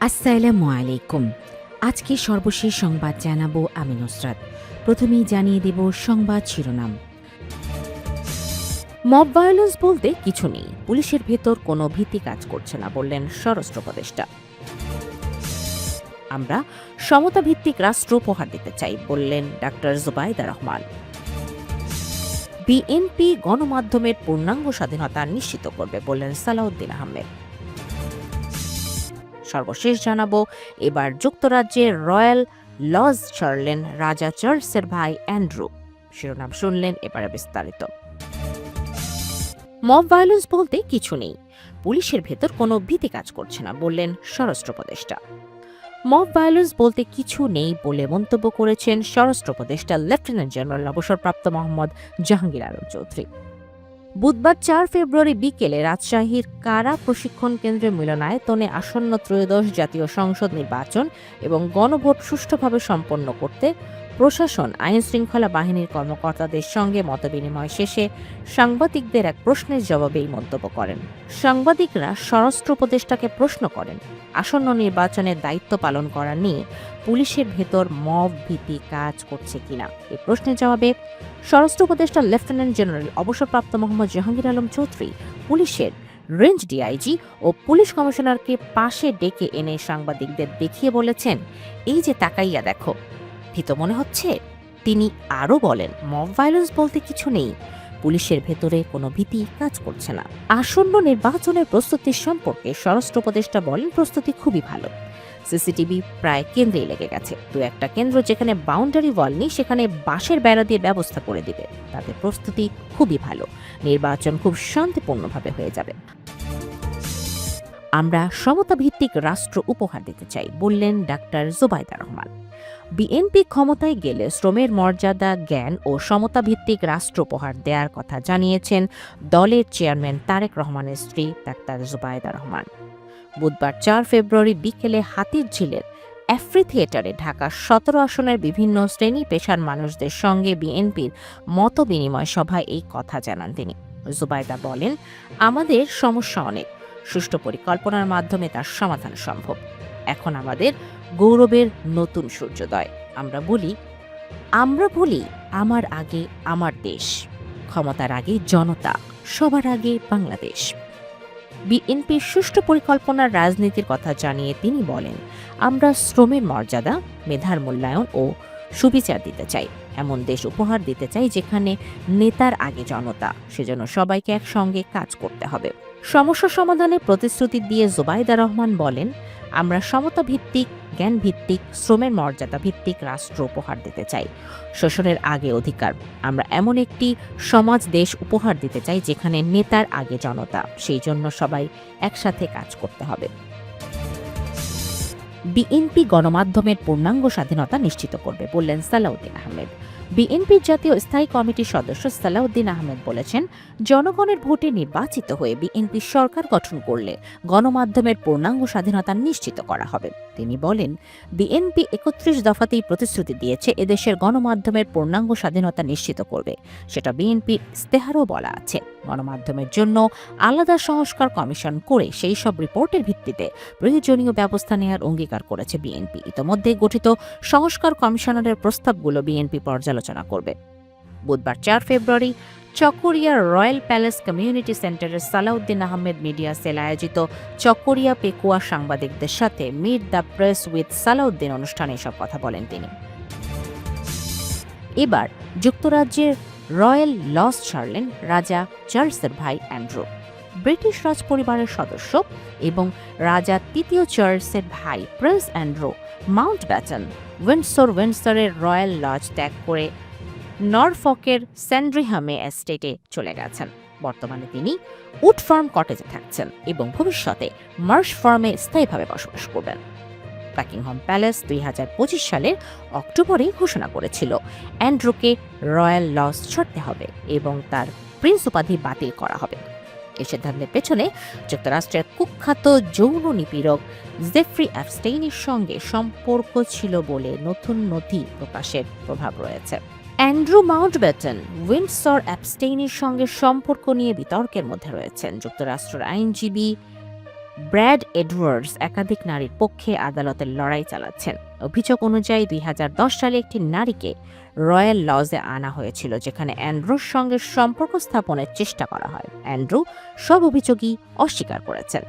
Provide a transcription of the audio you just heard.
আসসালামু আলাইকুম। আজকে সর্বশেষ সংবাদ জানাবো আমি নুসরাত। প্রথমেই জানিয়ে দেব সংবাদ শিরোনাম। মব ভায়োলেন্স বলতে কিছু নেই, পুলিশের ভেতর কোনো ভীতি কাজ করছে না বললেন স্বরাষ্ট্র উপদেষ্টা। আমরা সমতা ভিত্তিক রাষ্ট্র উপহার দিতে চাই বললেন ডাক্তার জুবাইদা রহমান। বিএনপি গণমাধ্যমের পূর্ণাঙ্গ স্বাধীনতা নিশ্চিত করবে বললেন সালাউদ্দিন আহমেদ। সর্বশেষ জানাবো, এবার যুক্তরাজ্যের রয়্যাল লজ ছাড়লেন রাজা চার্লসের ভাই অ্যান্ড্রু। শিরোনাম শুনলেন, এবারে বিস্তারিত। মব ভায়োলেন্স বলতে কিছু নেই, পুলিশের ভেতর কোনো ভীতি কাজ করছে না বললেন স্বরাষ্ট্র উপদেষ্টা। মব ভায়োলেন্স বলতে কিছু নেই বলে মন্তব্য করেছেন স্বরাষ্ট্র উপদেষ্টা লেফটেন্যান্ট জেনারেল অবসরপ্রাপ্ত মোহাম্মদ জাহাঙ্গীর আলম চৌধুরী। বুধবার ৪ ফেব্রুয়ারি বিকেলে রাজশাহীর কারা প্রশিক্ষণ কেন্দ্রের মিলনায়তনে আসন্ন ত্রয়োদশ জাতীয় সংসদ নির্বাচন এবং গণভোট সুষ্ঠুভাবে সম্পন্ন করতে প্রশাসন আইনশৃঙ্খলা বাহিনীর কর্মকর্তাদের সঙ্গে মতবিনিময় শেষে সাংবাদিকদের এক প্রশ্নের জবাবে এই মন্তব্য করেন। সাংবাদিকরা স্বরাষ্ট্র উপদেষ্টাকে প্রশ্ন করেন, আসন্ন নির্বাচনের দায়িত্ব পালন করা নিয়ে পুলিশের ভেতর মব ভীতি কাজ করছে কিনা। এই প্রশ্নের জবাবে স্বরাষ্ট্র উপদেষ্টা লেফটেন্যান্ট জেনারেল অবসরপ্রাপ্ত মোহাম্মদ জাহাঙ্গীর আলম চৌধুরী পুলিশের রেঞ্জ ডিআইজি ও পুলিশ কমিশনারকে পাশে ডেকে এনে সাংবাদিকদের দেখিয়ে বলেছেন, এই যে তাকাইয়া দেখো, ভীত মনে হচ্ছে? তিনি আরও বলেন, মব ভায়োলেন্স বলতে কিছু নেই, পুলিশের ভেতরে কোনো ভীতি কাজ করছে না। আসন্ন নির্বাচনের প্রস্তুতির সম্পর্কে স্বরাষ্ট্র উপদেষ্টা বলেন, প্রস্তুতি খুবই ভালো। সিসিটিভি প্রায় কেন্দ্রেই লেগে গেছে। দু একটা কেন্দ্র যেখানে বাউন্ডারি ওয়াল নেই সেখানে বাঁশের বেড়া দিয়ে ব্যবস্থা করে দিবে। তাদের প্রস্তুতি খুবই ভালো। নির্বাচন খুব শান্তিপূর্ণভাবে হয়ে যাবে। আমরা সমতা ভিত্তিক রাষ্ট্র উপহার দিতে চাই বললেন ডাক্তার জুবাইদা রহমান। বিএনপি ক্ষমতায় গেলে শ্রমের মর্যাদা, জ্ঞান ও সমতা ভিত্তিক রাষ্ট্র উপহার দেওয়ার কথা জানিয়েছেন দলের চেয়ারম্যান তারেক রহমানের স্ত্রী ডাক্তার জুবাইদা রহমান। বুধবার ৪ ফেব্রুয়ারি বিকেলে হাতিরঝিলের অ্যাফ্রি থিয়েটারে ঢাকা ১৭ আসনের বিভিন্ন শ্রেণী পেশার মানুষদের সঙ্গে বিএনপির মতবিনিময় সভায় এই কথা জানান তিনি। জুবাইদা বলেন, আমাদের সমস্যা অনেক, সুষ্ঠু পরিকল্পনার মাধ্যমে তার সমাধান সম্ভব। এখন আমাদের গৌরবের নতুন সূর্যোদয়। আমরা বলি আমার আগে আমার দেশ, ক্ষমতার আগে জনতা, সবার আগে বাংলাদেশ। বিএনপির সুষ্ঠু পরিকল্পনার রাজনীতির কথা জানিয়ে তিনি বলেন, আমরা শ্রমের মর্যাদা, মেধার মূল্যায়ন ও সুবিচার দিতে চাই। এমন দেশ উপহার দিতে চাই যেখানে নেতার আগে জনতা। সেজন্য সবাইকে একসঙ্গে কাজ করতে হবে। সমস্যা সমাধানের প্রতিশ্রুতি দিয়ে জুবাইদা রহমান বলেন, আমরা সমতা ভিত্তিক, জ্ঞান ভিত্তিক, শ্রমের মর্যাদা ভিত্তিক রাষ্ট্র উপহার দিতে চাই। শোষণের আগে অধিকার। আমরা এমন একটি সমাজ, দেশ উপহার দিতে চাই যেখানে নেতার আগে জনতা। সেই জন্য সবাই একসাথে কাজ করতে হবে। বিএনপি গণমাধ্যমের পূর্ণাঙ্গ স্বাধীনতা নিশ্চিত করবে বললেন সালাউদ্দিন আহমেদ। বিএনপির জাতীয় স্থায়ী কমিটির সদস্য সালাউদ্দিন আহমেদ বলেছেন, জনগণের ভোটে নির্বাচিত হয়ে বিএনপি সরকার গঠন করলে গণমাধ্যমের পূর্ণাঙ্গ স্বাধীনতা নিশ্চিত করা হবে। তিনি বলেন, বিএনপি ৩১ দফাতেই প্রতিশ্রুতি দিয়েছে এদেশের গণমাধ্যমের পূর্ণাঙ্গ স্বাধীনতা নিশ্চিত করবে। সেটা বিএনপির ইস্তেহারও বলা আছে। গণমাধ্যমের জন্য আলাদা সংস্কার কমিশন করে সেই সব রিপোর্টের ভিত্তিতে প্রয়োজনীয় ব্যবস্থা নেওয়ার অঙ্গীকার করেছে বিএনপি। ইতোমধ্যে গঠিত সংস্কার কমিশনারের প্রস্তাবগুলো বিএনপি পর্যালোচনা করবে। বুধবার ৪ ফেব্রুয়ারি চকরিয়ার রয়্যাল প্যালেস কমিউনিটি সেন্টারের সালাউদ্দিন আহমেদ মিডিয়া সেল আয়োজিত চকরিয়া পেকুয়া সাংবাদিকদের সাথে meet the press with Salauddin অনুষ্ঠানে এসব কথা বলেন তিনি। এবার যুক্তরাজ্যের রয়্যাল লজ ছাড়লেন রাজা চার্লসের ভাই অ্যান্ড্রু। ব্রিটিশ রাজ পরিবারের সদস্য এবং রাজা ৩য় চার্লসের ভাই প্রিন্স অ্যান্ড্রু মাউন্টব্যাটেন উইন্ডসরের রয়্যাল লজ ত্যাগ করে নরফকের স্যান্ড্রিহামে এস্টেটে চলে গেছেন। বর্তমানে তিনি উড ফার্ম কটেজে থাকছেন এবং ভবিষ্যতে মার্শ ফার্মে স্থায়ীভাবে বসবাস করবেন। বাকিংহাম প্যালেস ২০২৫ সালের অক্টোবরে ঘোষণা করেছিল অ্যান্ড্রুকে রয়্যাল লজ ছাড়তে হবে এবং তার প্রিন্স উপাধি বাতিল করা হবে। এই সিদ্ধান্তের পেছনে যুক্তরাষ্ট্রের কুখ্যাত যৌন নিপীড়ক জেফ্রি অ্যাপস্টেইনের সঙ্গে সম্পর্ক ছিল বলে নতুন নথি প্রকাশের প্রভাব রয়েছে। অ্যান্ড্রু মাউন্টব্যাটেন উইন্ডসর অ্যাপস্টেইনের সঙ্গে সম্পর্ক নিয়ে বিতর্কের মধ্যে রয়েছেন। যুক্তরাষ্ট্রের আইনজীবী ব্র্যাড এডওয়ার্ডস একাধিক নারীর পক্ষে আদালতের লড়াই চালাচ্ছেন। অভিযোগ অনুযায়ী 2010 সালে একটি নারীকে রয়্যাল লজে আনা হয়েছিল, যেখানে অ্যান্ড্রুর সঙ্গে সম্পর্ক স্থাপনের চেষ্টা করা হয়। অ্যান্ড্রু সব অভিযোগই অস্বীকার করেছেন।